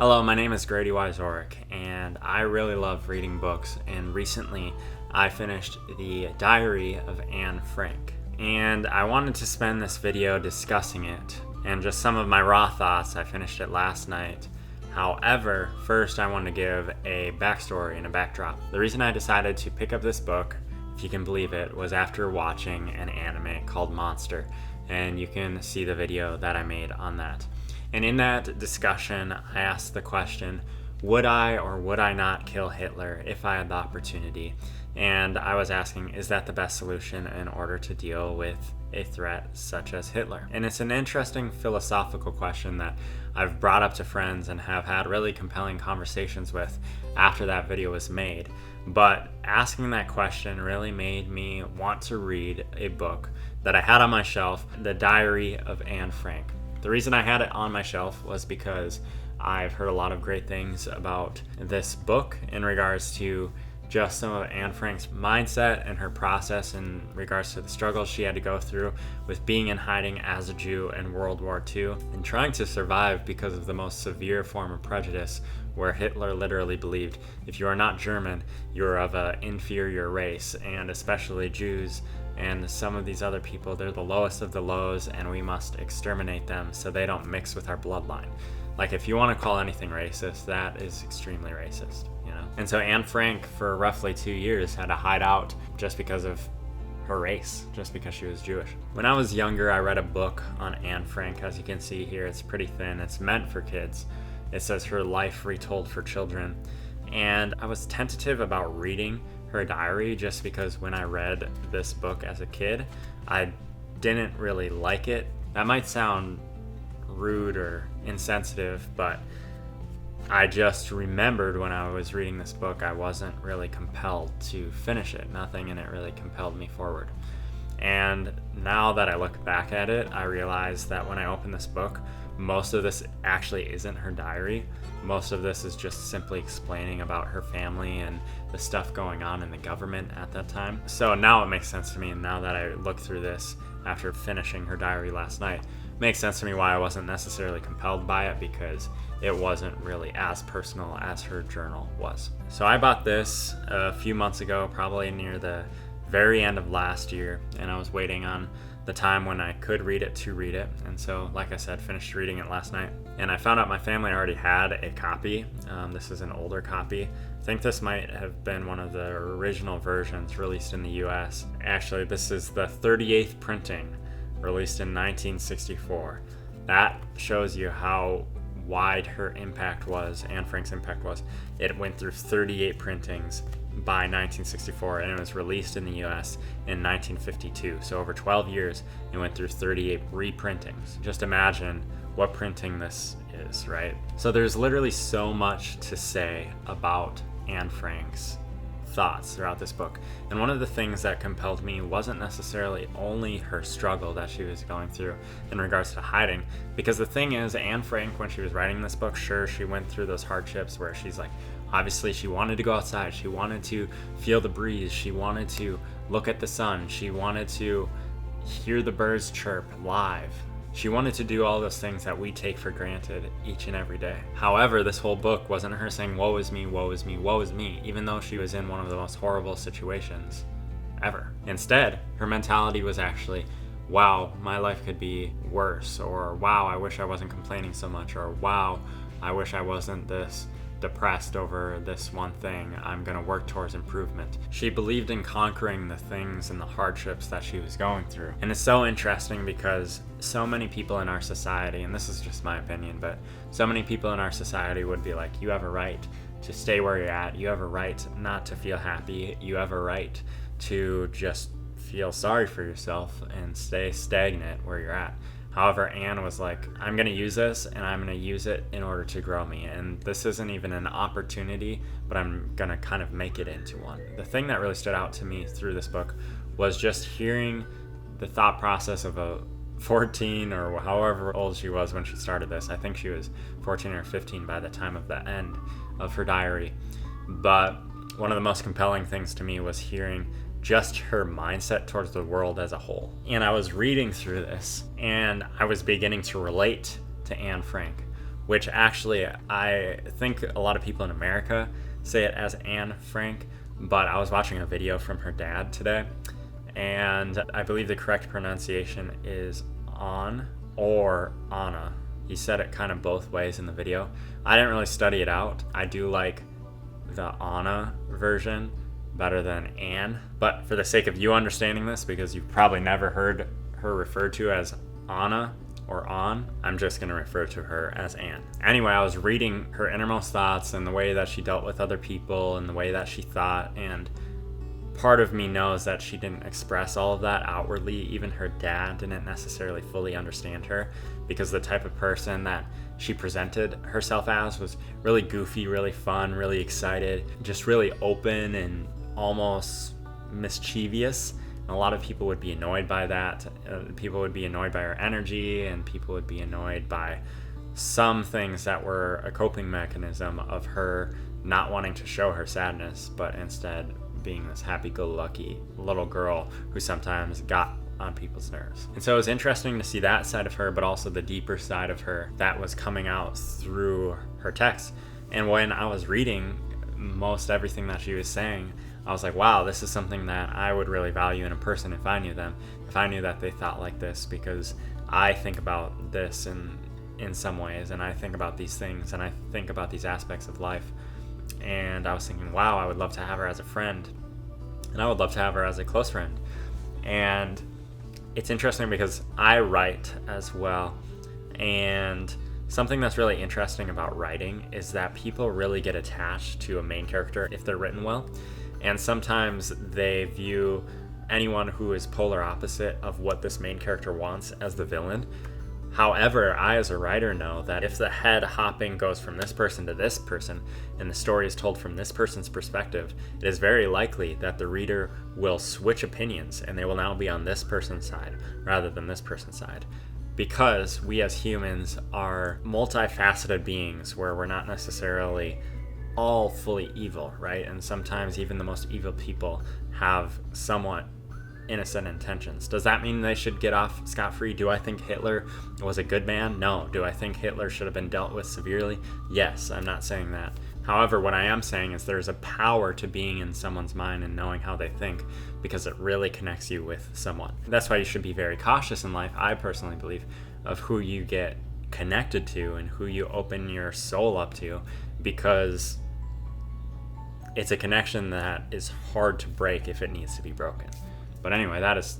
Hello, my name is Grady and I really love reading books, and recently I finished the Diary of Anne Frank. And I wanted to spend this video discussing it and just some of my raw thoughts. I finished it last night. However, first I want to give a backstory and a backdrop. The reason I decided to pick up this book, if you can believe it, was after watching an anime called Monster, and you can see the video that I made on that. And in that discussion, I asked the question, would I or would I not kill Hitler if I had the opportunity? And I was asking, is that the best solution in order to deal with a threat such as Hitler? And it's an interesting philosophical question that I've brought up to friends and have had really compelling conversations with after that video was made. But asking that question really made me want to read a book that I had on my shelf, The Diary of Anne Frank. The reason I had it on my shelf was because I've heard a lot of great things about this book in regards to just some of Anne Frank's mindset and her process in regards to the struggles she had to go through with being in hiding as a Jew in World War II and trying to survive because of the most severe form of prejudice, where Hitler literally believed if you are not German, you're of an inferior race, and especially Jews and some of these other people, they're the lowest of the lows and we must exterminate them so they don't mix with our bloodline. Like, if you want to call anything racist, that is extremely racist, you know? And so Anne Frank, for roughly 2 years, had to hide out just because of her race, just because she was Jewish. When I was younger, I read a book on Anne Frank. As you can see here, it's pretty thin. It's meant for kids. It says Her Life Retold for Children. And I was tentative about reading her diary just because when I read this book as a kid, I didn't really like it. That might sound rude or insensitive, but I just remembered when I was reading this book, I wasn't really compelled to finish it. Nothing in it really compelled me forward. And now that I look back at it, I realize that when I opened this book, most of this actually isn't her diary. Most of this is just simply explaining about her family and the stuff going on in the government at that time. So now it makes sense to me, and now that I look through this after finishing her diary last night, it makes sense to me why I wasn't necessarily compelled by it, because it wasn't really as personal as her journal was. So I bought this a few months ago, probably near the very end of last year, and I was waiting on the time when I could read it to read it. And so, like I said, finished reading it last night. And I found out my family already had a copy. This is an older copy. I think this might have been one of the original versions released in the US. Actually, this is the 38th printing, released in 1964. That shows you how wide her impact was, Anne Frank's impact was. It went through 38 printings by 1964, and it was released in the US in 1952. So over 12 years, it went through 38 reprintings. Just imagine what printing this is, right? So there's literally so much to say about Anne Frank's thoughts throughout this book. And one of the things that compelled me wasn't necessarily only her struggle that she was going through in regards to hiding, because the thing is, Anne Frank, when she was writing this book, sure, she went through those hardships where she's like, obviously she wanted to go outside, she wanted to feel the breeze, she wanted to look at the sun, she wanted to hear the birds chirp live. She wanted to do all those things that we take for granted each and every day. However, this whole book wasn't her saying, woe is me, woe is me, woe is me, even though she was in one of the most horrible situations ever. Instead, her mentality was actually, wow, my life could be worse, or wow, I wish I wasn't complaining so much, or wow, I wish I wasn't this depressed over this one thing. I'm going to work towards improvement. She believed in conquering the things and the hardships that she was going through. And it's so interesting because so many people in our society, and this is just my opinion, but so many people in our society would be like, you have a right to stay where you're at. You have a right not to feel happy. You have a right to just feel sorry for yourself and stay stagnant where you're at. However, Anne was like, I'm going to use this, and I'm going to use it in order to grow me. And this isn't even an opportunity, but I'm going to kind of make it into one. The thing that really stood out to me through this book was just hearing the thought process of a 14 or however old she was when she started this. I think she was 14 or 15 by the time of the end of her diary. But one of the most compelling things to me was hearing just her mindset towards the world as a whole. And I was reading through this, and I was beginning to relate to Anne Frank, which actually I think a lot of people in America say it as Anne Frank, but I was watching a video from her dad today, and I believe the correct pronunciation is On or Anna. He said it kind of both ways in the video. I didn't really study it out. I do like the Anna version better than Anne, but for the sake of you understanding this, because you've probably never heard her referred to as Anna or On, I'm just going to refer to her as Anne. Anyway, I was reading her innermost thoughts and the way that she dealt with other people and the way that she thought, and part of me knows that she didn't express all of that outwardly. Even her dad didn't necessarily fully understand her, because the type of person that she presented herself as was really goofy, really fun, really excited, just really open and almost mischievous. And a lot of people would be annoyed by that. People would be annoyed by her energy, and people would be annoyed by some things that were a coping mechanism of her not wanting to show her sadness, but instead being this happy-go-lucky little girl who sometimes got on people's nerves. And so it was interesting to see that side of her, but also the deeper side of her that was coming out through her text. And when I was reading most everything that she was saying, I was like, wow, this is something that I would really value in a person if I knew them, if I knew that they thought like this, because I think about this in some ways, and I think about these things, and I think about these aspects of life. And I was thinking, wow, I would love to have her as a friend, and I would love to have her as a close friend. And it's interesting because I write as well, and something that's really interesting about writing is that people really get attached to a main character if they're written well, and sometimes they view anyone who is polar opposite of what this main character wants as the villain. However, I as a writer know that if the head hopping goes from this person to this person, and the story is told from this person's perspective, it is very likely that the reader will switch opinions, and they will now be on this person's side rather than this person's side. Because we as humans are multifaceted beings where we're not necessarily all fully evil, right? And sometimes even the most evil people have somewhat innocent intentions. Does that mean they should get off scot-free? Do I think Hitler was a good man? No. Do I think Hitler should have been dealt with severely? Yes, I'm not saying that. However, what I am saying is there's a power to being in someone's mind and knowing how they think, because it really connects you with someone. That's why you should be very cautious in life, I personally believe, of who you get connected to and who you open your soul up to, because it's a connection that is hard to break if it needs to be broken. But anyway, that is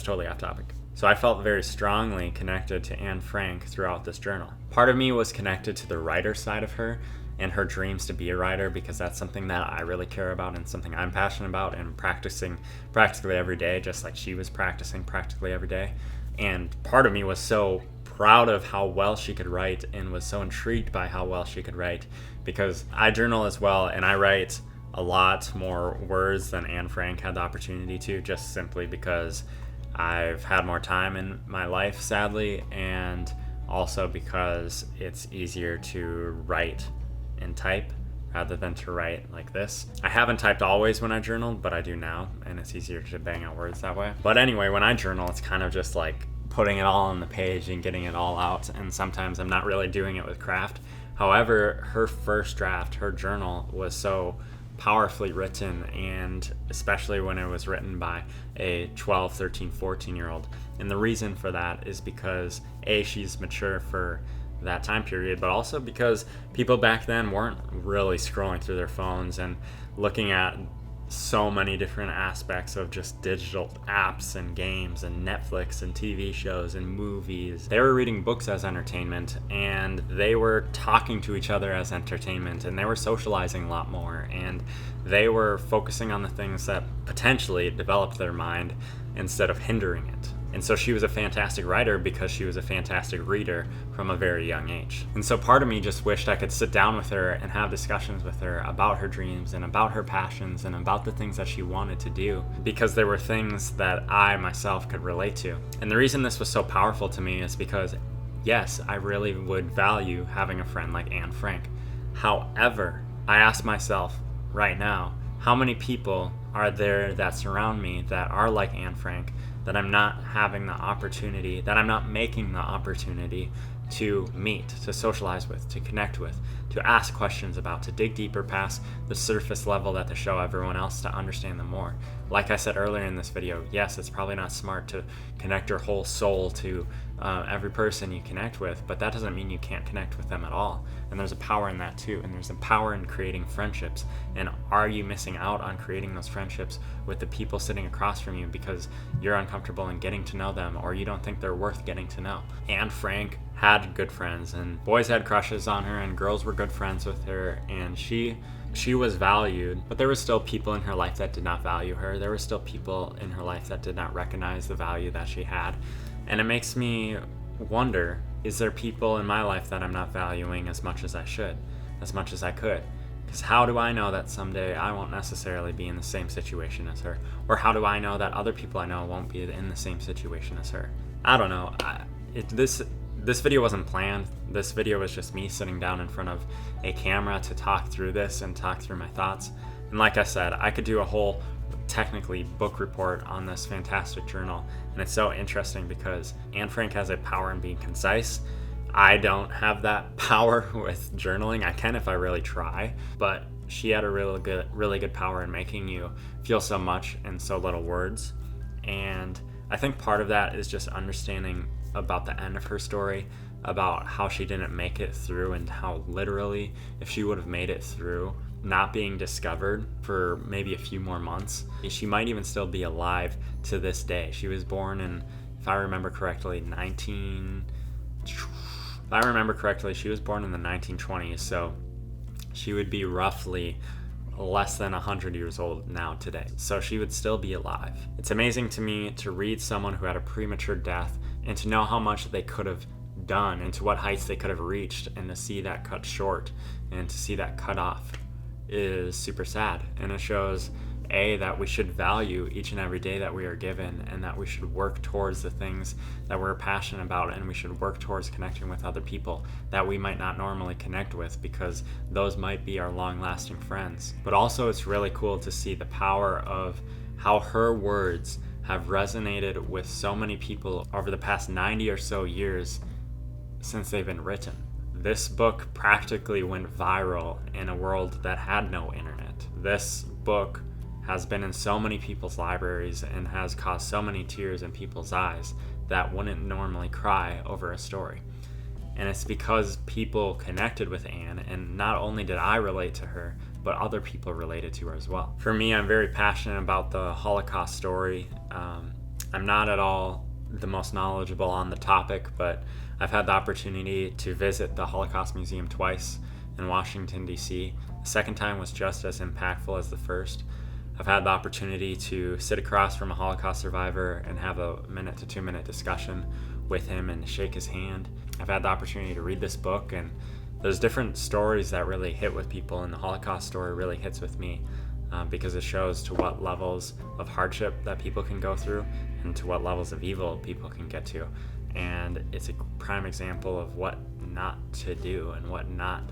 totally off topic. So I felt very strongly connected to Anne Frank throughout this journal. Part of me was connected to the writer side of her and her dreams to be a writer, because that's something that I really care about and something I'm passionate about and practicing practically every day, just like she was practicing practically every day. And part of me was so proud of how well she could write and was so intrigued by how well she could write, because I journal as well, and I write a lot more words than Anne Frank had the opportunity to, just simply because I've had more time in my life, sadly, and also because it's easier to write and type rather than to write like this. I haven't typed always when I journaled, but I do now, and it's easier to bang out words that way. But anyway, when I journal, it's kind of just like putting it all on the page and getting it all out, and sometimes I'm not really doing it with craft. However, her first draft, her journal, was so powerfully written, and especially when it was written by a 12, 13, 14-year-old. And the reason for that is because A, she's mature for that time period, but also because people back then weren't really scrolling through their phones and looking at so many different aspects of just digital apps and games and Netflix and TV shows and movies. They were reading books as entertainment, and they were talking to each other as entertainment, and they were socializing a lot more, and they were focusing on the things that potentially developed their mind instead of hindering it. And so she was a fantastic writer because she was a fantastic reader from a very young age. And so part of me just wished I could sit down with her and have discussions with her about her dreams and about her passions and about the things that she wanted to do, because there were things that I myself could relate to. And the reason this was so powerful to me is because, yes, I really would value having a friend like Anne Frank. However, I ask myself right now, how many people are there that surround me that are like Anne Frank, that I'm not having the opportunity, that I'm not making the opportunity to meet, to socialize with, to connect with, to ask questions about, to dig deeper past the surface level that they show everyone else to understand them more. Like I said earlier in this video, yes, it's probably not smart to connect your whole soul to every person you connect with, but that doesn't mean you can't connect with them at all. And there's a power in that too, and there's a power in creating friendships. And are you missing out on creating those friendships with the people sitting across from you because you're uncomfortable in getting to know them, or you don't think they're worth getting to know? Anne Frank had good friends, and boys had crushes on her, and girls were good friends with her, and she was valued, but there were still people in her life that did not value her. There were still people in her life that did not recognize the value that she had. And it makes me wonder, is there people in my life that I'm not valuing as much as I should, as much as I could? Because how do I know that someday I won't necessarily be in the same situation as her? Or how do I know that other people I know won't be in the same situation as her? I don't know. This video wasn't planned. This video was just me sitting down in front of a camera to talk through this and talk through my thoughts. And like I said, I could do a whole, technically, book report on this fantastic journal. And it's so interesting because Anne Frank has a power in being concise. I don't have that power with journaling. I can if I really try, but she had a really good power in making you feel so much in so little words. And I think part of that is just understanding about the end of her story, about how she didn't make it through, and how literally, if she would have made it through not being discovered for maybe a few more months, she might even still be alive to this day. She was born in, if I remember correctly, she was born in the 1920s, so she would be roughly less than 100 years old now today. So she would still be alive. It's amazing to me to read someone who had a premature death and to know how much they could have done and to what heights they could have reached, and to see that cut short and to see that cut off is super sad. And it shows, A, that we should value each and every day that we are given, and that we should work towards the things that we're passionate about, and we should work towards connecting with other people that we might not normally connect with, because those might be our long-lasting friends. But also, it's really cool to see the power of how her words have resonated with so many people over the past 90 or so years since they've been written. This book practically went viral in a world that had no internet. This book has been in so many people's libraries and has caused so many tears in people's eyes that wouldn't normally cry over a story. And it's because people connected with Anne, and not only did I relate to her, but other people related to her as well. For me, I'm very passionate about the Holocaust story. I'm not at all the most knowledgeable on the topic, but I've had the opportunity to visit the Holocaust Museum twice in Washington, D.C. The second time was just as impactful as the first. I've had the opportunity to sit across from a Holocaust survivor and have a 1 to 2 minute discussion with him and shake his hand. I've had the opportunity to read this book, and there's different stories that really hit with people, and the Holocaust story really hits with me because it shows to what levels of hardship that people can go through and to what levels of evil people can get to. And it's a prime example of what not to do and what not,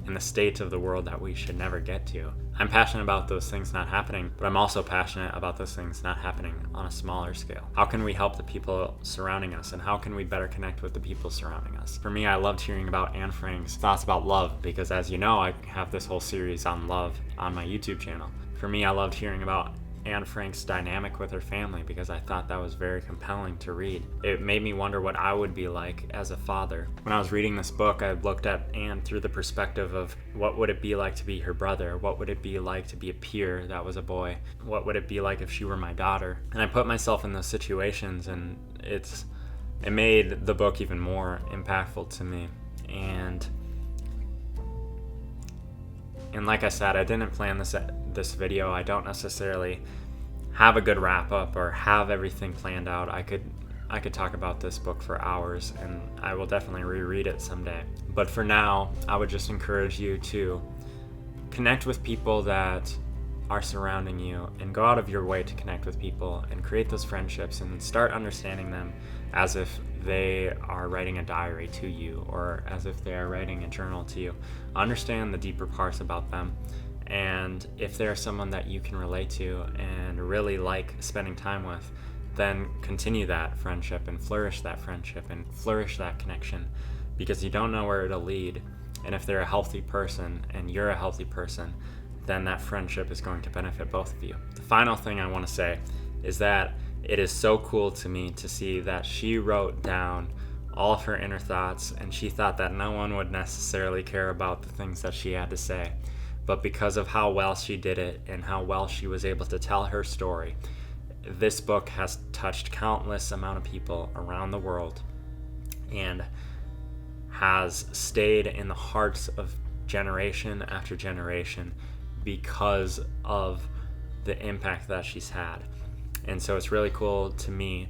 in the state of the world that we should never get to. I'm passionate about those things not happening, but I'm also passionate about those things not happening on a smaller scale. How can we help the people surrounding us, and how can we better connect with the people surrounding us? For me, I loved hearing about Anne Frank's thoughts about love, because as you know, I have this whole series on love on my YouTube channel. For me, I loved hearing about Anne Frank's dynamic with her family, because I thought that was very compelling to read. It made me wonder what I would be like as a father. When I was reading this book, I looked at Anne through the perspective of what would it be like to be her brother? What would it be like to be a peer that was a boy? What would it be like if she were my daughter? And I put myself in those situations, and it made the book even more impactful to me. And like I said, I didn't plan this video. I don't necessarily have a good wrap up or have everything planned out. I could talk about this book for hours, and I will definitely reread it someday. But for now, I would just encourage you to connect with people that are surrounding you, and go out of your way to connect with people and create those friendships, and start understanding them as if they are writing a diary to you, or as if they are writing a journal to you. Understand the deeper parts about them, and if they're someone that you can relate to and really like spending time with, then continue that friendship and flourish that friendship and flourish that connection, because you don't know where it'll lead. And if they're a healthy person and you're a healthy person, then that friendship is going to benefit both of you. The final thing I want to say is that it is so cool to me to see that she wrote down all of her inner thoughts, and she thought that no one would necessarily care about the things that she had to say. But because of how well she did it and how well she was able to tell her story, this book has touched countless amount of people around the world and has stayed in the hearts of generation after generation because of the impact that she's had. And so it's really cool to me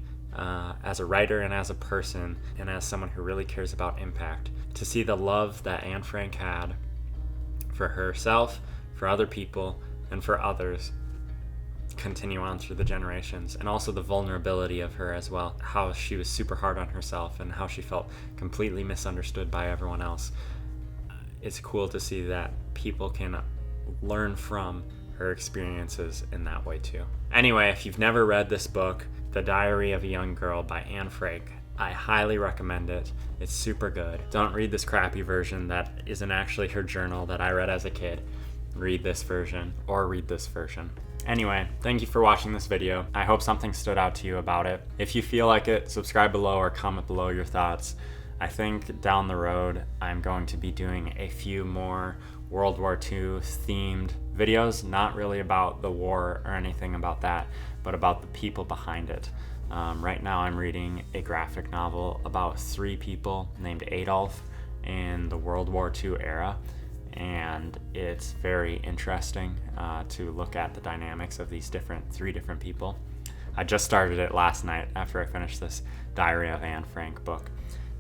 as a writer and as a person and as someone who really cares about impact to see the love that Anne Frank had for herself, for other people, and for others continue on through the generations, and also the vulnerability of her as well, how she was super hard on herself and how she felt completely misunderstood by everyone else. It's cool to see that people can learn from her experiences in that way too. Anyway, if you've never read this book, The Diary of a Young Girl by Anne Frank, I highly recommend it. It's super good. Don't read this crappy version that isn't actually her journal that I read as a kid. Read this version, or read this version. Anyway, thank you for watching this video. I hope something stood out to you about it. If you feel like it, subscribe below or comment below your thoughts. I think down the road, I'm going to be doing a few more World War II themed videos, not really about the war or anything about that, but about the people behind it. Right now I'm reading a graphic novel about 3 people named Adolf in the World War II era, and it's very interesting to look at the dynamics of these 3 different people. I just started it last night after I finished this Diary of Anne Frank book.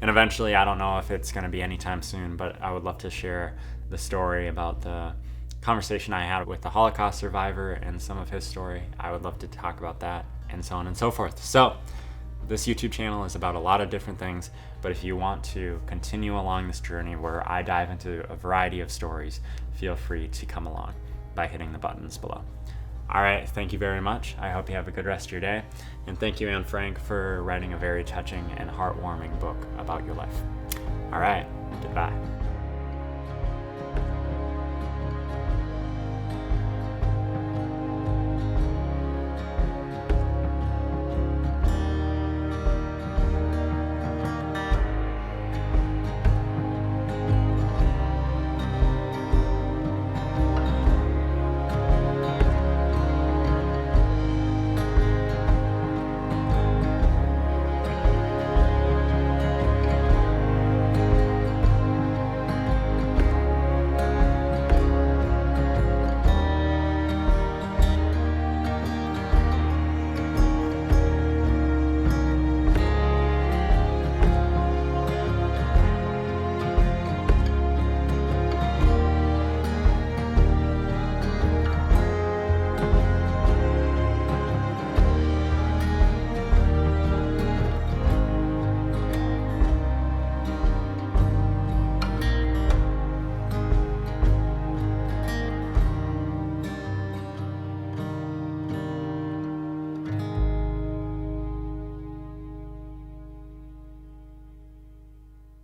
And eventually, I don't know if it's going to be anytime soon, but I would love to share the story about the conversation I had with the Holocaust survivor and some of his story. I would love to talk about that, and so on and so forth. So this YouTube channel is about a lot of different things, but if you want to continue along this journey where I dive into a variety of stories, feel free to come along by hitting the buttons below. All right, thank you very much. I hope you have a good rest of your day. And thank you, Anne Frank, for writing a very touching and heartwarming book about your life. All right, goodbye.